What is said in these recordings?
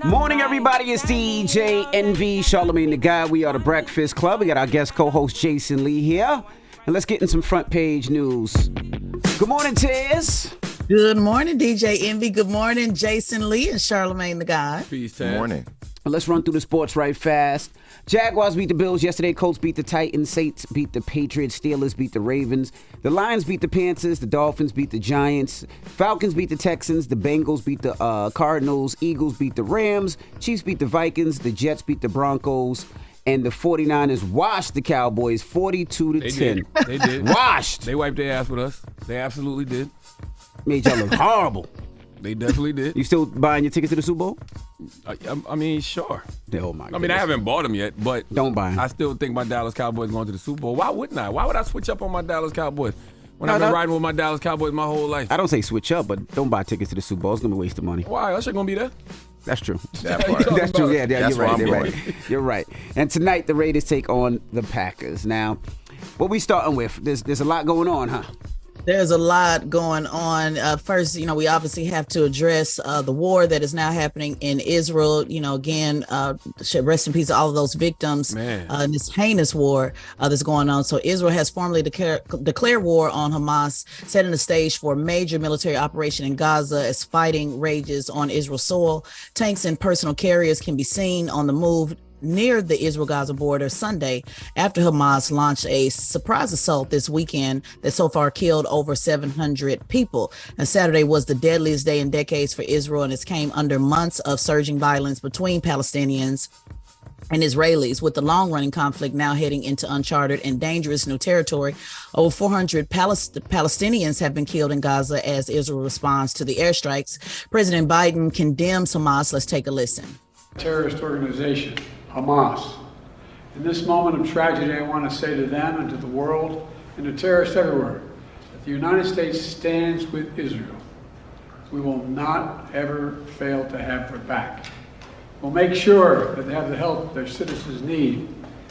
Morning, everybody. It's DJ NV, Charlamagne the Guy. We are the Breakfast Club. We got our guest co-host Jason Lee here. And let's get in some front page news. Good morning, Tez. Good morning, DJ Envy. Good morning, Jason Lee and Charlamagne the Guy. Peace, Good morning. Let's run through the sports right fast. Jaguars beat the Bills yesterday. Colts beat the Titans. Saints beat the Patriots. Steelers beat the Ravens. The Lions beat the Panthers. The Dolphins beat the Giants. Falcons beat the Texans. The Bengals beat the Cardinals. Eagles beat the Rams. Chiefs beat the Vikings. The Jets beat the Broncos. And the 49ers washed the Cowboys 42-10. They did. Washed. They wiped their ass with us. They absolutely did. Made y'all look horrible. They definitely did. You still buying your tickets to the Super Bowl? I mean, sure. Oh, my goodness. I mean, I haven't bought them yet, but don't buy them. I still think my Dallas Cowboys going to the Super Bowl. Why wouldn't I? Why would I switch up on my Dallas Cowboys when I've been riding with my Dallas Cowboys my whole life? I don't say switch up, but don't buy tickets to the Super Bowl. It's going to be a waste of money. Why? Usher going to be there? That's true. That part. That's true. Yeah, That's you're right. where I'm going. You're right. And tonight, the Raiders take on the Packers. Now, what we starting with? There's a lot going on, huh? There's a lot going on. First, we obviously have to address the war that is now happening in Israel. Again, rest in peace to all of those victims in this heinous war that's going on. So Israel has formally declared war on Hamas, setting the stage for a major military operation in Gaza as fighting rages on Israel's soil. Tanks and personal carriers can be seen on the move near the Israel-Gaza border Sunday after Hamas launched a surprise assault this weekend that so far killed over 700 people. And Saturday was the deadliest day in decades for Israel, and it came under months of surging violence between Palestinians and Israelis, with the long-running conflict now heading into uncharted and dangerous new territory. Over 400 Palestinians have been killed in Gaza as Israel responds to the airstrikes. President Biden condemns Hamas. Let's take a listen. Terrorist organization, Hamas. In this moment of tragedy, I want to say to them and to the world and to terrorists everywhere that the United States stands with Israel. We will not ever fail to have their back. We'll make sure that they have the help their citizens need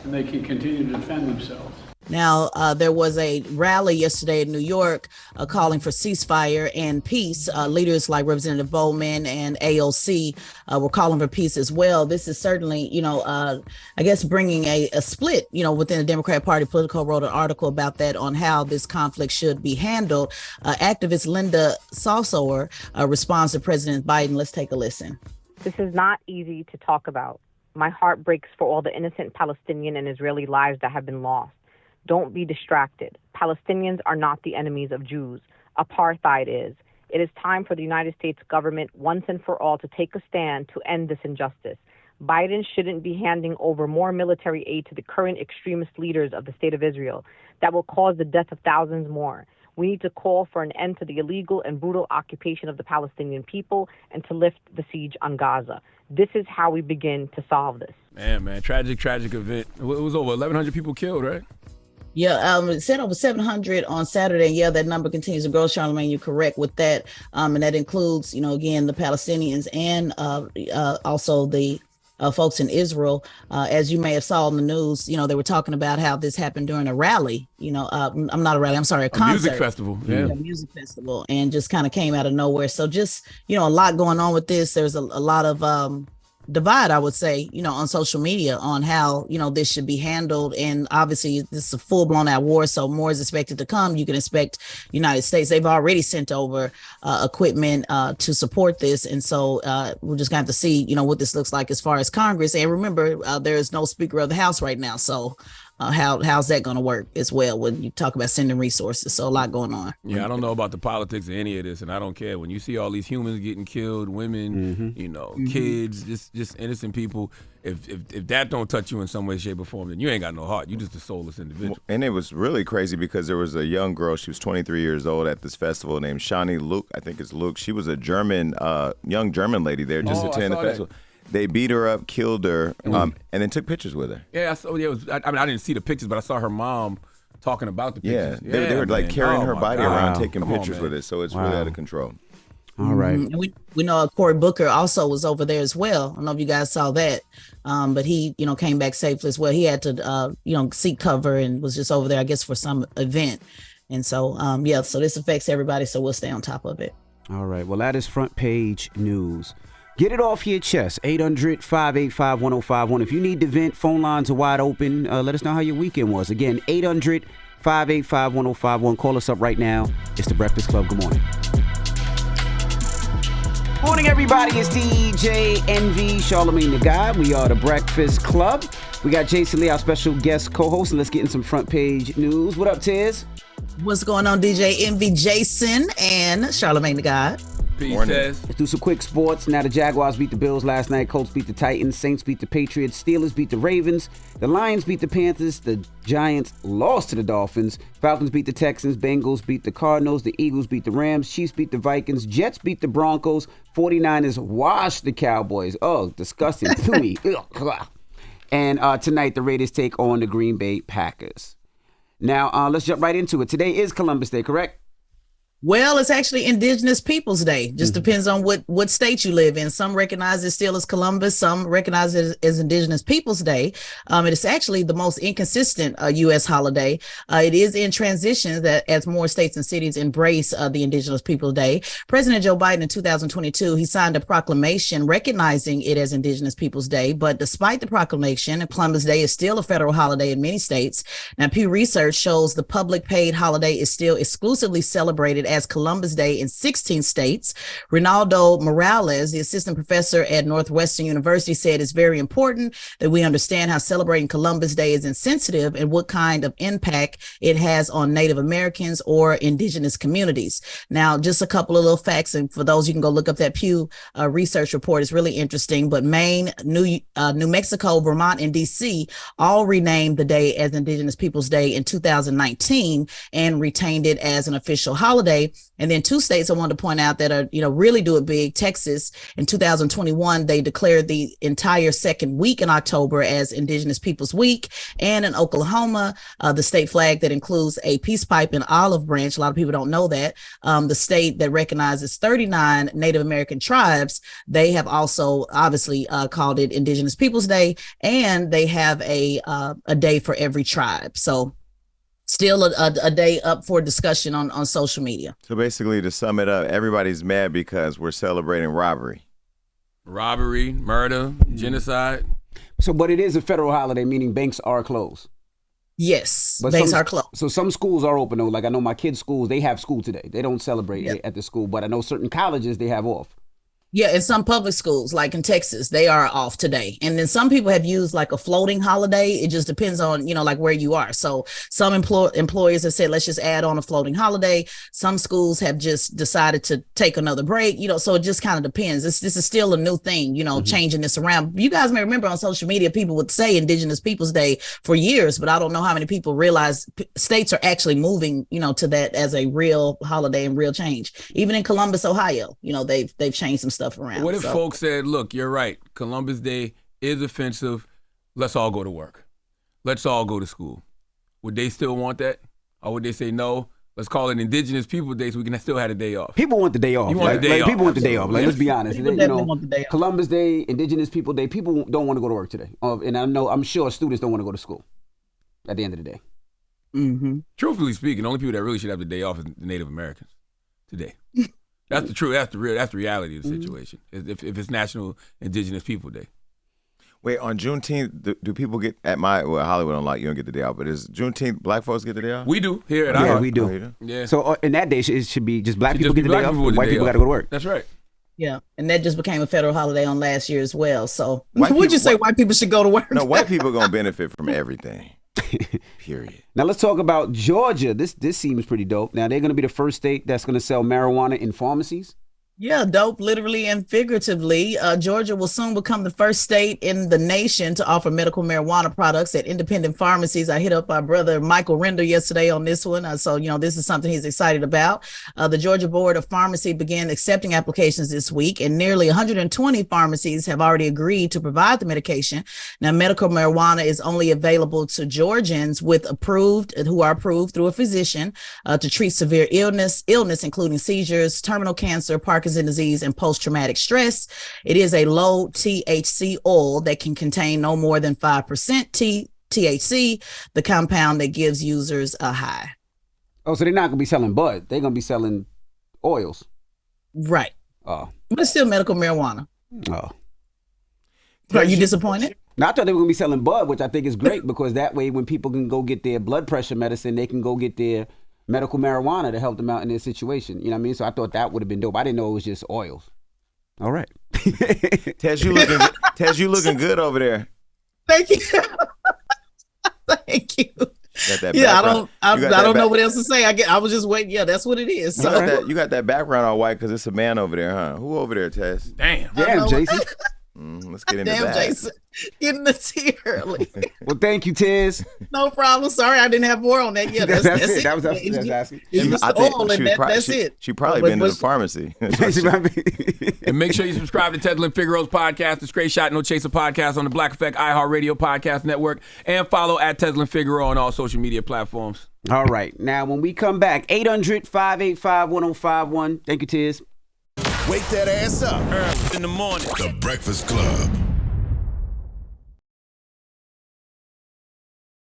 and they can continue to defend themselves. Now, there was a rally yesterday in New York calling for ceasefire and peace. Leaders like Representative Bowman and AOC were calling for peace as well. This is certainly, I guess, bringing a split, within the Democratic Party. Politico wrote an article about that on how this conflict should be handled. Activist Linda Salsower responds to President Biden. Let's take a listen. This is not easy to talk about. My heart breaks for all the innocent Palestinian and Israeli lives that have been lost. Don't be distracted. Palestinians are not the enemies of Jews. Apartheid is. It is time for the United States government once and for all to take a stand to end this injustice. Biden shouldn't be handing over more military aid to the current extremist leaders of the state of Israel that will cause the death of thousands more. We need to call for an end to the illegal and brutal occupation of the Palestinian people and to lift the siege on Gaza. This is how we begin to solve this. Man, tragic event. It was over 1,100 people killed, right? Yeah, it said over 700 on Saturday. Yeah, that number continues to grow. Charlamagne, you're correct with that. And that includes, again, the Palestinians and also the folks in Israel. As you may have saw in the news, they were talking about how this happened during a rally. I'm not a rally. I'm sorry, a concert. Music festival. Yeah. A music festival, and just kind of came out of nowhere. So just, a lot going on with this. There's a lot of divide, I would say, on social media on how, this should be handled. And obviously this is a full blown out war. So more is expected to come. You can expect United States. They've already sent over equipment to support this. And so we're just going to have to see, what this looks like as far as Congress. And remember, there is no Speaker of the House right now. So how's that going to work as well when you talk about sending resources? So a lot going on. Yeah, I don't know about the politics of any of this, and I don't care. When you see all these humans getting killed, women, kids, just innocent people, if that don't touch you in some way, shape, or form, then you ain't got no heart. You just a soulless individual. And it was really crazy because there was a young girl. She was 23 years old at this festival named Shani Luke. I think it's Luke. She was a young German lady there just attending the festival. They beat her up, killed her, and then took pictures with her. Yeah, I didn't see the pictures, but I saw her mom talking about the pictures. Yeah, they were like carrying her body around, taking pictures with it. So it's really out of control. All right. And we know Cory Booker also was over there as well. I don't know if you guys saw that, but he, came back safely as well. He had to, seek cover and was just over there, I guess, for some event. And so, so this affects everybody. So we'll stay on top of it. All right. Well, that is front page news. Get it off your chest. 800-585-1051. If you need to vent, phone lines are wide open. Let us know how your weekend was. Again, 800-585-1051. Call us up right now. It's The Breakfast Club. Good morning. Morning, everybody. It's DJ NV, Charlamagne the Guy. We are The Breakfast Club. We got Jason Lee, our special guest co-host, and let's get in some front page news. What up, Tiz? What's going on, DJ NV Jason and Charlamagne the Guy? Peace, Let's do some quick sports. Now, the Jaguars beat the Bills last night. Colts beat the Titans. Saints beat the Patriots. Steelers beat the Ravens. The Lions beat the Panthers. The Giants lost to the Dolphins. Falcons beat the Texans. Bengals beat the Cardinals. The Eagles beat the Rams. Chiefs beat the Vikings. Jets beat the Broncos. 49ers washed the Cowboys. Oh, disgusting. Pooey. And tonight, the Raiders take on the Green Bay Packers. Now, let's jump right into it. Today is Columbus Day, correct? Well, it's actually Indigenous Peoples Day. Just depends on what state you live in. Some recognize it still as Columbus. Some recognize it as Indigenous Peoples Day. It is actually the most inconsistent U.S. holiday. It is in transition that as more states and cities embrace the Indigenous Peoples Day. President Joe Biden in 2022, he signed a proclamation recognizing it as Indigenous Peoples Day. But despite the proclamation, Columbus Day is still a federal holiday in many states. Now, Pew Research shows the public paid holiday is still exclusively celebrated as Columbus Day in 16 states. Ronaldo Morales, the assistant professor at Northwestern University, said it's very important that we understand how celebrating Columbus Day is insensitive and what kind of impact it has on Native Americans or indigenous communities. Now, just a couple of little facts, and for those, you can go look up that Pew Research report. It's really interesting. But Maine, New Mexico, Vermont, and D.C. all renamed the day as Indigenous Peoples Day in 2019 and retained it as an official holiday. And then two states I wanted to point out that are, really do it big. Texas in 2021, they declared the entire second week in October as Indigenous Peoples Week. And in Oklahoma, the state flag that includes a peace pipe and olive branch. A lot of people don't know that. The state that recognizes 39 Native American tribes, they have also obviously called it Indigenous Peoples Day, and they have a day for every tribe. So still a day up for discussion on social media. So basically, to sum it up, everybody's mad because we're celebrating robbery. Robbery, murder, genocide. So, but it is a federal holiday, meaning banks are closed. Yes, but banks are closed. So some schools are open, though. Like I know my kids' schools, they have school today. They don't celebrate it at the school, but I know certain colleges, they have off. Yeah, in some public schools, like in Texas, they are off today. And then some people have used like a floating holiday. It just depends on, like where you are. So some employers have said, let's just add on a floating holiday. Some schools have just decided to take another break, so it just kind of depends. This is still a new thing, changing this around. You guys may remember on social media, people would say Indigenous Peoples Day for years, but I don't know how many people realize states are actually moving, to that as a real holiday and real change. Even in Columbus, Ohio, they've changed some stuff around. What if folks said, look, you're right, Columbus Day is offensive, let's all go to work, let's all go to school? Would they still want that? Or would they say, no, let's call it Indigenous People Day so we can still have a day off? People want the day off. You want the day off. People want the day off. Like, let's be honest. People definitely want the day off. Columbus Day, Indigenous People Day, people don't want to go to work today. And I'm sure students don't want to go to school at the end of the day. Mm-hmm. Truthfully speaking, the only people that really should have the day off is the Native Americans today. That's the truth. That's the reality of the situation. If it's National Indigenous People Day. Wait, on Juneteenth, do people get Hollywood Unlocked, you don't get the day off, but is Juneteenth black folks get the day off? We do here at Yeah, our. we do. Oh, you do? Yeah. So in that day, it should be just black Should people just get be the day black off, people with white the day people got to off. go to work. That's right. Yeah, and that just became a federal holiday on last year as well. So White would you people- say white people should go to work? No, white people going to benefit from everything. Period. Now let's talk about Georgia. This seems pretty dope. Now they're going to be the first state that's going to sell marijuana in pharmacies. Yeah, dope, literally and figuratively. Georgia will soon become the first state in the nation to offer medical marijuana products at independent pharmacies. I hit up our brother Michael Render yesterday on this one. So, this is something he's excited about. The Georgia Board of Pharmacy began accepting applications this week, and nearly 120 pharmacies have already agreed to provide the medication. Now, medical marijuana is only available to Georgians who are approved through a physician to treat severe illness, including seizures, terminal cancer, Parkinson's disease, and post-traumatic stress. It is a low THC oil that can contain no more than 5% THC, the compound that gives users a high. Oh, so they're not going to be selling bud. They're going to be selling oils. Right. Oh. But it's still medical marijuana. Oh. Are you disappointed? Now, I thought they were going to be selling bud, which I think is great because that way when people can go get their blood pressure medicine, they can go get their medical marijuana to help them out in their situation. You know what I mean? So I thought that would have been dope. I didn't know it was just oils. All right. Tez, you looking good over there. Thank you. Thank you. Got that Yeah, background. I don't know what else to say. I was just waiting. Yeah, that's what it is. So. You got that background all white because it's a man over there, huh? Who over there, Tez? Damn, Jason. Let's get into Damn, that. Jason. Getting the tea early. Well, thank you, Tiz. No problem. Sorry, I didn't have more on that. Yeah, that's it. That was asking. That's it. She probably been to the pharmacy. And make sure you subscribe to Teslin Figaro's podcast, The Straight Shot No Chaser podcast on the Black Effect iHeartRadio podcast network, and follow at Teslin Figaro on all social media platforms. All right. Now, when we come back, 800-585-1051. Thank you, Tiz. Wake that ass up. Early in the morning. The Breakfast Club.